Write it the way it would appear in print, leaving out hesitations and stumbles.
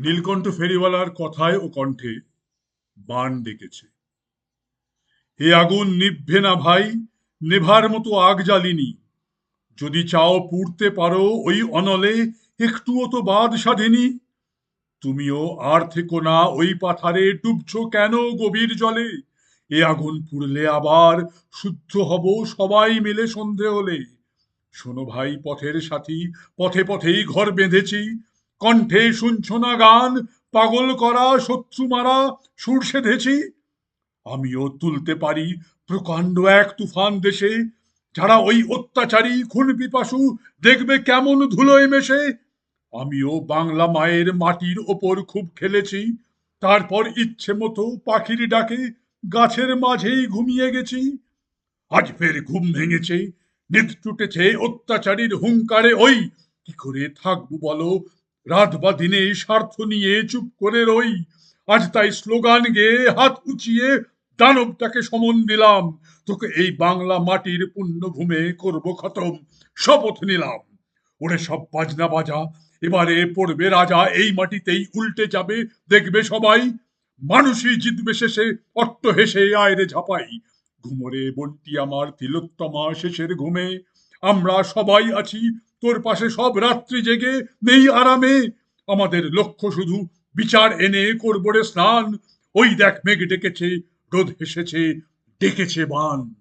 নীলকণ্ঠ ফেরিওয়ালার কথায় ও কণ্ঠে বান ডেকেছে। এ আগুন নিভবে না ভাই, নেভার মতো আগ জ্বালিনি। যদি চাও পুড়তে পারো ওই অনলে, একটুও তো বাদ সাধেনি। তুমিও আর থেকো না ওই পাথারে, ডুবছো কেন গভীর জলে? এ আগুন পুড়লে আবার শুদ্ধ হব সবাই মিলে সন্ধে হলে। শোনো ভাই পথের সাথী, পথে পথেই ঘর বেঁধেছি। কণ্ঠে শুনছো না গান, পাগল করা শত্রু মারা সুর সেধেছি। আমিও তুলতে পারি প্রকাণ্ড এক তুফান দেশে। যারা ওই অত্যাচারী খুন পিপাসু, দেখবে কেমন ধুলোয় মেশে। আমিও বাংলা মায়ের মাটির ওপর খুব খেলেছি। তারপর ইচ্ছে মতো পাখির ডাকে গাছের মাঝেই ঘুমিয়ে গেছি। আজ ফের ঘুম ভেঙেছে, নিদ টুটেছে অত্যাচারীর হুঙ্কারে। ওই কি করে থাকবো বলো, রাত বা দিনে স্বার্থ নিয়ে চুপ করে রই। আজ তাই স্লোগান গেয়ে হাত উঁচিয়ে দানবটাকে সমন দিলাম। তোকে এই বাংলা মাটির পুণ্যভূমে করব খতম, শপথ নিলাম। ওরে সব বাজনা বাজা, এবারে পড়বে রাজা, এই মাটিতেই উল্টে যাবে দেখবে সবাই। মানুষই জিতবে শেষে, অট্ট হেসে আয়রে ঝাঁপাই। ঘুমরে বন্টি আমার তিলোত্তমা শেষের ঘুমে। আমরা সবাই আছি তোর পাশে সব রাত্রি জেগে, নেই আরামে। আমাদের লক্ষ্য শুধু বিচার এনে করবো রে স্নান। ওই দেখ মেঘ ডেকেছে, রোদ হেসেছে, ডেকেছে বান।